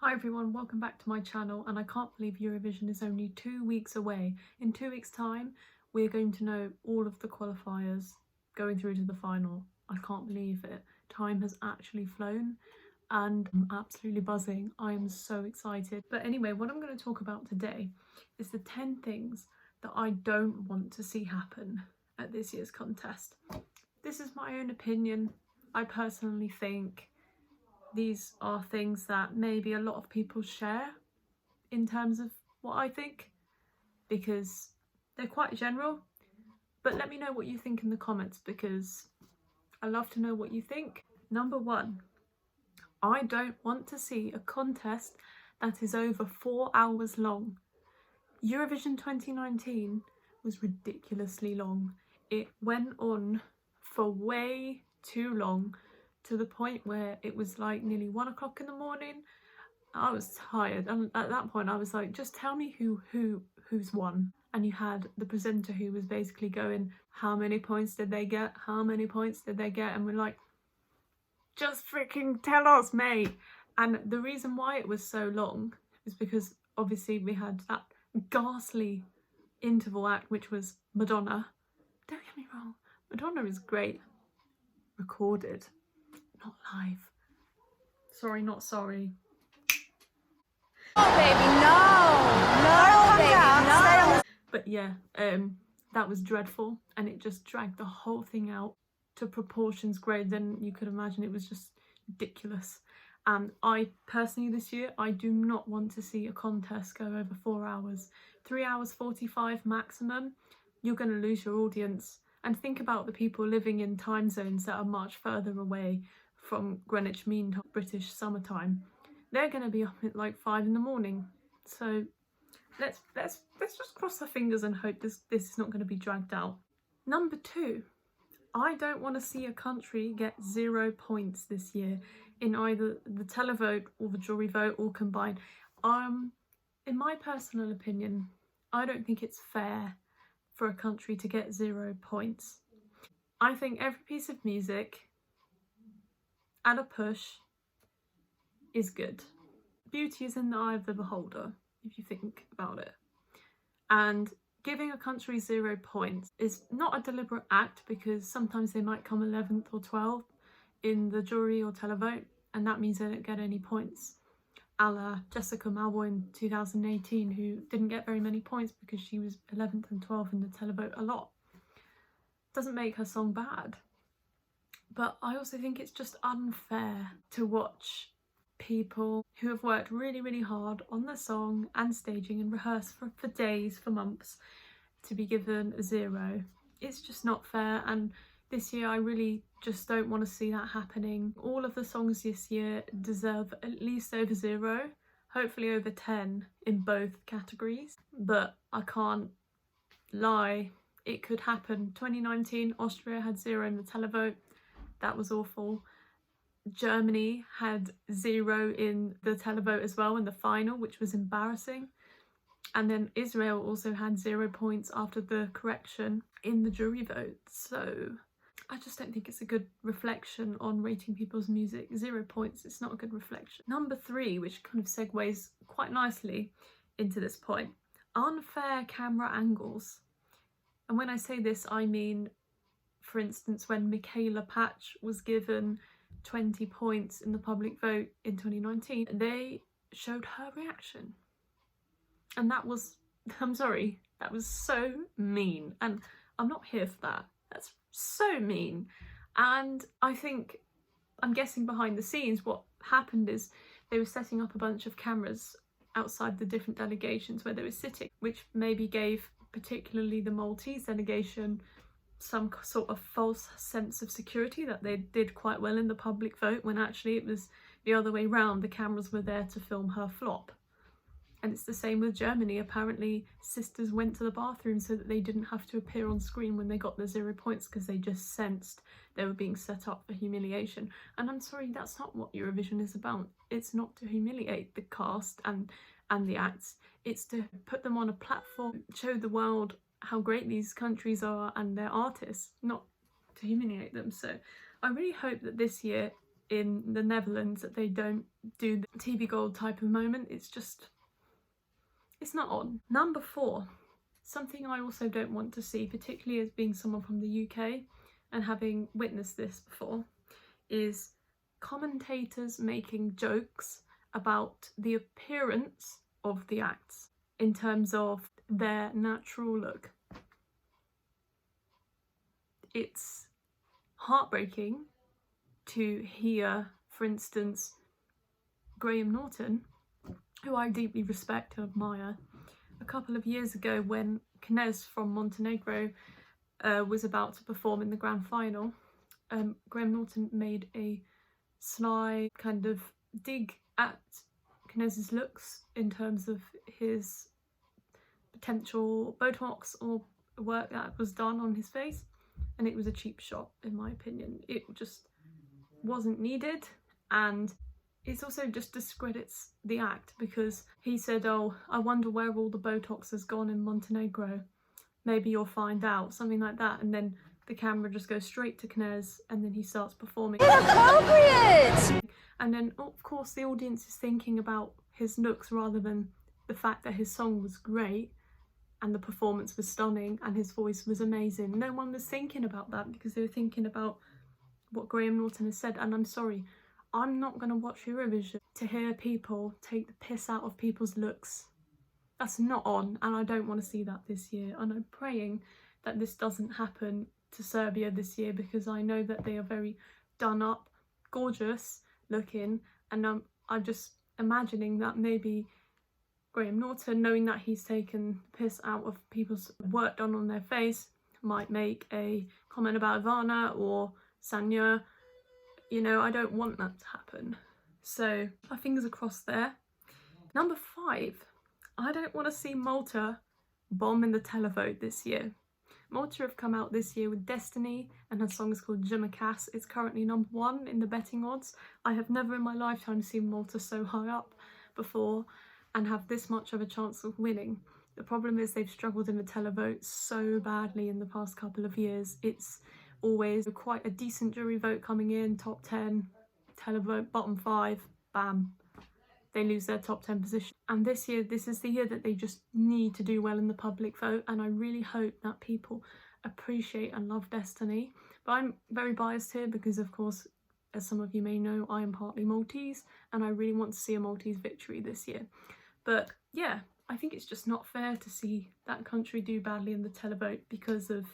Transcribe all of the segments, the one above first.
Hi everyone, welcome back to my channel, and I can't believe Eurovision is only 2 weeks away. In 2 weeks time we're going to know all of the qualifiers going through to the final. I can't believe it. Time has actually flown and I'm absolutely buzzing. I am so excited. But anyway, what I'm going to talk about today is the 10 things that I don't want to see happen at this year's contest. This is my own opinion. I personally think these are things that maybe a lot of people share in terms of what I think, because they're quite general. But let me know what you think in the comments, because I love to know what you think. Number 1, I don't want to see a contest that is over 4 hours long. Eurovision 2019 was ridiculously long. It went on for way too long, to the point where it was like nearly 1 o'clock in the morning. I was tired, and at that point I was like, just tell me who's won. And you had the presenter who was basically going, how many points did they get, how many points did they get, and we're like, just freaking tell us, mate. And the reason why it was so long is because obviously we had that ghastly interval act, which was Madonna. Don't get me wrong, Madonna is great recorded, not live. Sorry, not sorry. Oh, baby, no, baby, no. But yeah, that was dreadful, and it just dragged the whole thing out to proportions greater than you could imagine. It was just ridiculous. And I personally, this year, I do not want to see a contest go over 4 hours. 3 hours 45 maximum. You're going to lose your audience. And think about the people living in time zones that are much further away from Greenwich Mean Time, British summertime. They're going to be up at like 5 in the morning. So let's just cross our fingers and hope this is not going to be dragged out. Number 2, I don't want to see a country get 0 points this year in either the televote or the jury vote, or combined. In my personal opinion, I don't think it's fair for a country to get 0 points. I think every piece of music at a push is good. Beauty is in the eye of the beholder, if you think about it. And giving a country 0 points is not a deliberate act, because sometimes they might come 11th or 12th in the jury or televote, and that means they don't get any points. A la Jessica Malta in 2018, who didn't get very many points because she was 11th and 12th in the televote a lot. Doesn't make her song bad. But I also think it's just unfair to watch people who have worked really, really hard on the song and staging and rehearsed for days, for months, to be given a 0. It's just not fair, and this year I really just don't want to see that happening. All of the songs this year deserve at least over 0, hopefully over 10 in both categories. But I can't lie, it could happen. 2019, Austria had 0 in the televote. That was awful. Germany had 0 in the televote as well in the final, which was embarrassing. And then Israel also had 0 points after the correction in the jury vote. So I just don't think it's a good reflection on rating people's music. 0 points, it's not a good reflection. Number 3, which kind of segues quite nicely into this point, unfair camera angles. And when I say this, I mean, for instance, when Michaela Patch was given 20 points in the public vote in 2019, they showed her reaction. And that was, I'm sorry, that was so mean. And I'm not here for that. That's so mean. And I think, I'm guessing behind the scenes, what happened is they were setting up a bunch of cameras outside the different delegations where they were sitting, which maybe gave particularly the Maltese delegation some sort of false sense of security, that they did quite well in the public vote, when actually it was the other way round. The cameras were there to film her flop. And it's the same with Germany. Apparently sisters went to the bathroom so that they didn't have to appear on screen when they got the 0 points, because they just sensed they were being set up for humiliation. And I'm sorry, that's not what Eurovision is about. It's not to humiliate the cast and the acts. It's to put them on a platform, show the world how great these countries are and their artists, not to humiliate them. So I really hope that this year in the Netherlands that they don't do the TV Gold type of moment. It's not on. Number 4, something I also don't want to see, particularly as being someone from the UK and having witnessed this before, is commentators making jokes about the appearance of the acts in terms of their natural look. It's heartbreaking to hear, for instance, Graham Norton, who I deeply respect and admire. A couple of years ago, when Knez from Montenegro was about to perform in the grand final, Graham Norton made a sly kind of dig at Knez's looks in terms of his potential Botox or work that was done on his face, and it was a cheap shot in my opinion. It just wasn't needed, and it also just discredits the act, because he said, "Oh, I wonder where all the Botox has gone in Montenegro. Maybe you'll find out," something like that, and then the camera just goes straight to Knez and then he starts performing. Inappropriate! And then of course the audience is thinking about his looks rather than the fact that his song was great and the performance was stunning and his voice was amazing. No one was thinking about that because they were thinking about what Graham Norton has said. And I'm sorry, I'm not going to watch Eurovision to hear people take the piss out of people's looks. That's not on, and I don't want to see that this year, and I'm praying that this doesn't happen to Serbia this year, because I know that they are very done up, gorgeous looking, and I'm just imagining that maybe Graham Norton, knowing that he's taken the piss out of people's work done on their face, might make a comment about Ivana or Sanya. You know, I don't want that to happen. So my fingers are crossed there. Number 5, I don't want to see Malta bomb in the televote this year. Malta have come out this year with Destiny, and her song is called Jamakas. It's currently number 1 in the betting odds. I have never in my lifetime seen Malta so high up before and have this much of a chance of winning. The problem is they've struggled in the televote so badly in the past couple of years. It's always quite a decent jury vote coming in, top 10, televote, bottom 5, bam, they lose their top 10 position. And this year, this is the year that they just need to do well in the public vote, and I really hope that people appreciate and love Destiny. But I'm very biased here because, of course, as some of you may know, I am partly Maltese and I really want to see a Maltese victory this year. But yeah, I think it's just not fair to see that country do badly in the televote because of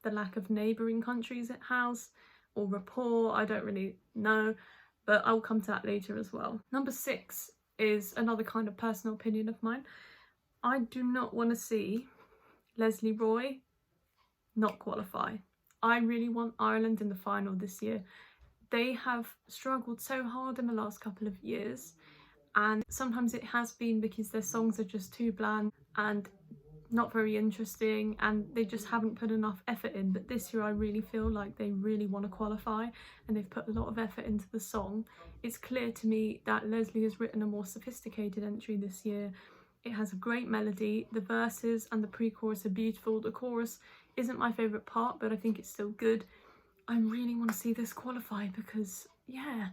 the lack of neighbouring countries it has, or rapport, I don't really know. But I'll come to that later as well. Number 6 is another kind of personal opinion of mine. I do not want to see Lesley Roy not qualify. I really want Ireland in the final this year. They have struggled so hard in the last couple of years, and sometimes it has been because their songs are just too bland and not very interesting, and they just haven't put enough effort in. But this year I really feel like they really want to qualify and they've put a lot of effort into the song. It's clear to me that Lesley has written a more sophisticated entry this year. It has a great melody, the verses and the pre-chorus are beautiful. The chorus isn't my favourite part, but I think it's still good. I really want to see this qualify because, yeah,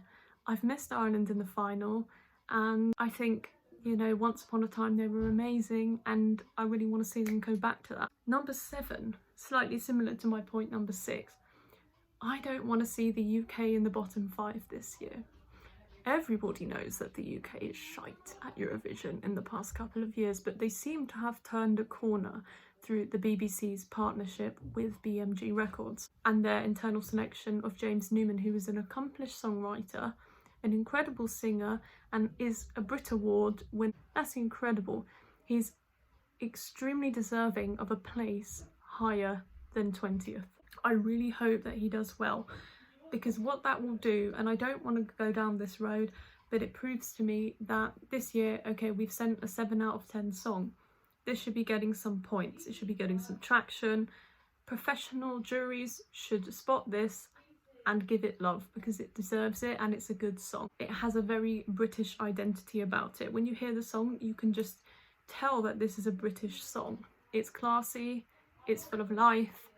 I've missed Ireland in the final, and I think, you know, once upon a time they were amazing and I really want to see them go back to that. Number 7, slightly similar to my point number 6. I don't want to see the UK in the bottom 5 this year. Everybody knows that the UK is shite at Eurovision in the past couple of years, but they seem to have turned a corner through the BBC's partnership with BMG Records and their internal selection of James Newman, who is an accomplished songwriter, an incredible singer, and is a Brit Award winner. That's incredible. He's extremely deserving of a place higher than 20th. I really hope that he does well, because what that will do, and I don't want to go down this road, but it proves to me that this year, okay, we've sent a 7 out of 10 song. This should be getting some points. It should be getting some traction. Professional juries should spot this and give it love because it deserves it, and it's a good song. It has a very British identity about it. When you hear the song, you can just tell that this is a British song. It's classy, it's full of life,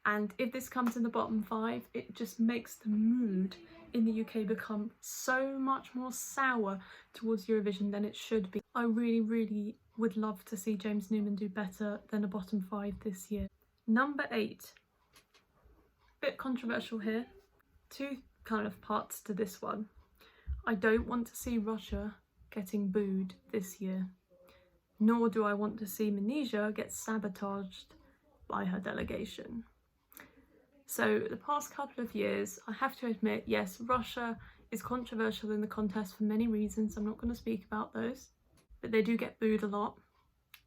and if this comes in the bottom 5, it just makes the mood in the UK become so much more sour towards Eurovision than it should be. I really would love to see James Newman do better than a bottom 5 this year. Number 8. Bit controversial here. Two kind of parts to this one. I don't want to see Russia getting booed this year, nor do I want to see Malaysia get sabotaged by her delegation. So the past couple of years, I have to admit, yes, Russia is controversial in the contest for many reasons. I'm not going to speak about those, but they do get booed a lot.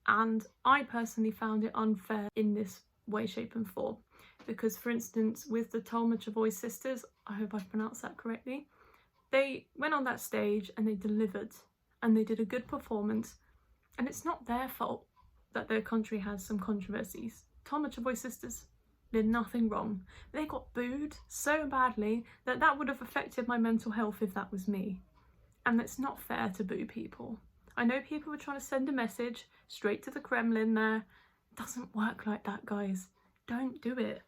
And I personally found it unfair in this way, shape and form. Because, for instance, with the televote sisters, I hope I've pronounced that correctly, they went on that stage and they delivered and they did a good performance, and it's not their fault that their country has some controversies. Televote sisters did nothing wrong. They got booed so badly that that would have affected my mental health if that was me. And it's not fair to boo people. I know people were trying to send a message straight to the Kremlin there. It doesn't work like that, guys. Don't do it.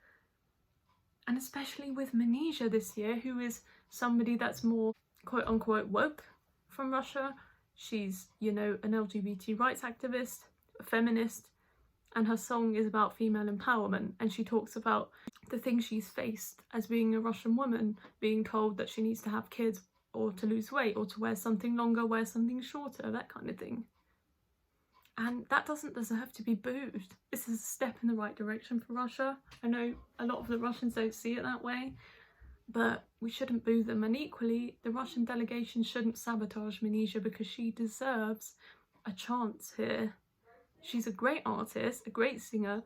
And especially with Manisha this year, who is somebody that's more quote unquote woke from Russia. She's, you know, an LGBT rights activist, a feminist, and her song is about female empowerment, and she talks about the things she's faced as being a Russian woman, being told that she needs to have kids or to lose weight or to wear something longer, wear something shorter, that kind of thing. And that doesn't deserve to be booed. This is a step in the right direction for Russia. I know a lot of the Russians don't see it that way, but we shouldn't boo them. And equally, the Russian delegation shouldn't sabotage Manisha because she deserves a chance here. She's a great artist, a great singer.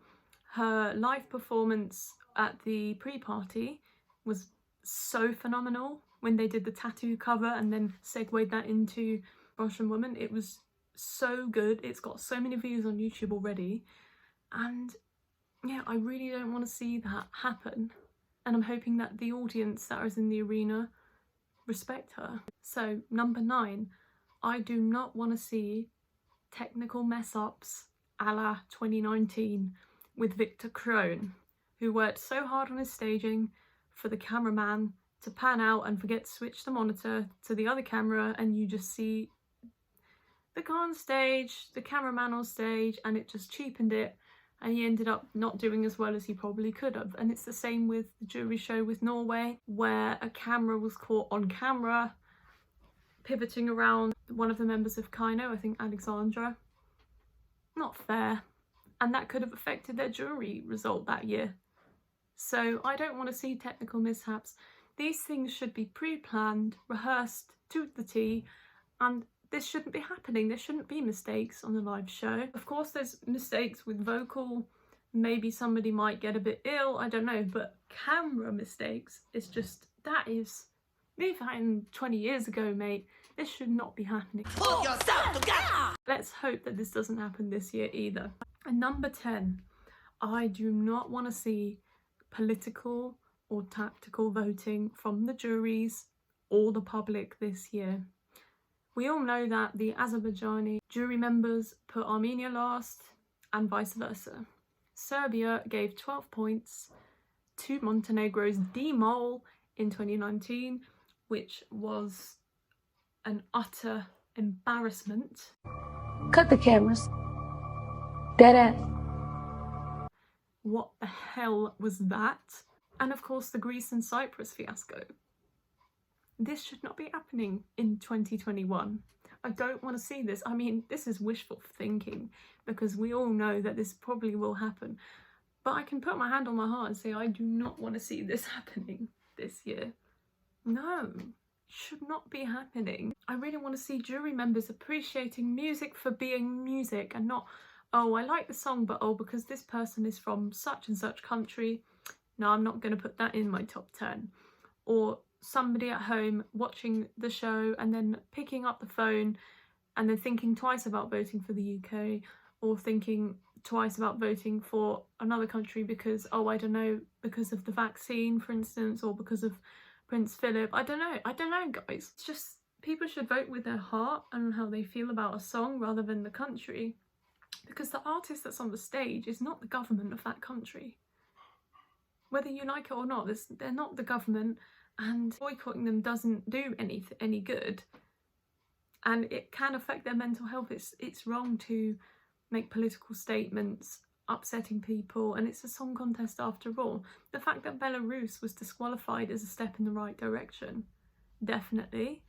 Her live performance at the pre-party was so phenomenal when they did the tattoo cover and then segued that into Russian Woman. It was so good. It's got so many views on YouTube already, and yeah, I really don't want to see that happen, and I'm hoping that the audience that is in the arena respect her. So number 9, I do not want to see technical mess ups a la 2019 with Victor Crone, who worked so hard on his staging for the cameraman to pan out and forget to switch the monitor to the other camera, and you just see the guy on stage, the cameraman on stage, and it just cheapened it, and he ended up not doing as well as he probably could have. And it's the same with the jury show with Norway, where a camera was caught on camera pivoting around one of the members of Kino, I think Alexandra. Not fair, and that could have affected their jury result that year. So I don't want to see technical mishaps. These things should be pre-planned, rehearsed to the T, and this shouldn't be happening. There shouldn't be mistakes on the live show. Of course there's mistakes with vocal, maybe somebody might get a bit ill, I don't know, but camera mistakes, it's just, that is, leave that in 20 years ago, mate. This should not be happening. Let's hope that this doesn't happen this year either. And number 10, I do not want to see political or tactical voting from the juries or the public this year. We all know that the Azerbaijani jury members put Armenia last and vice versa. Serbia gave 12 points to Montenegro's D-Mol in 2019, which was an utter embarrassment. Cut the cameras. Dead ass. What the hell was that? And of course the Greece and Cyprus fiasco. This should not be happening in 2021. I don't want to see this. I mean, this is wishful thinking because we all know that this probably will happen. But I can put my hand on my heart and say I do not want to see this happening this year. No, it should not be happening. I really want to see jury members appreciating music for being music and not, oh, I like the song, but oh, because this person is from such and such country, no, I'm not going to put that in my top 10. Or somebody at home watching the show and then picking up the phone and then thinking twice about voting for the UK, or thinking twice about voting for another country because, oh, I don't know, because of the vaccine, for instance, or because of Prince Philip. I don't know, guys. It's just, people should vote with their heart and how they feel about a song rather than the country, because the artist that's on the stage is not the government of that country. Whether you like it or not, they're not the government, and boycotting them doesn't do any good, and it can affect their mental health. It's wrong to make political statements upsetting people, and it's a song contest after all. The fact that Belarus was disqualified is a step in the right direction, definitely.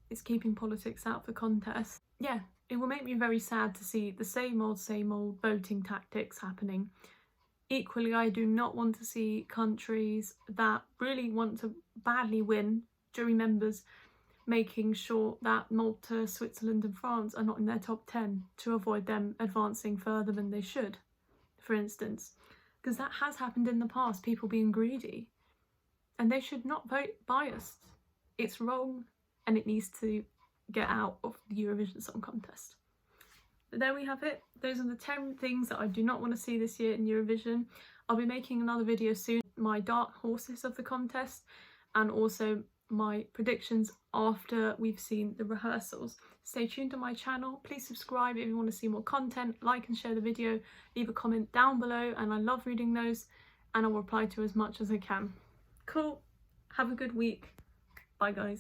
It's keeping politics out of the contest. Yeah, it will make me very sad to see the same old voting tactics happening. Equally, I do not want to see countries that really want to badly win, jury members, making sure that Malta, Switzerland and France are not in their top 10 to avoid them advancing further than they should, for instance. Because that has happened in the past, people being greedy. And they should not vote biased. It's wrong, and it needs to get out of the Eurovision Song Contest. But there we have it. Those are the 10 things that I do not want to see this year in Eurovision. I'll be making another video soon, my dark horses of the contest, and also my predictions after we've seen the rehearsals. Stay tuned to my channel. Please subscribe if you want to see more content. Like and share the video. Leave a comment down below, and I love reading those, and I'll reply to as much as I can. Cool. Have a good week. Bye guys.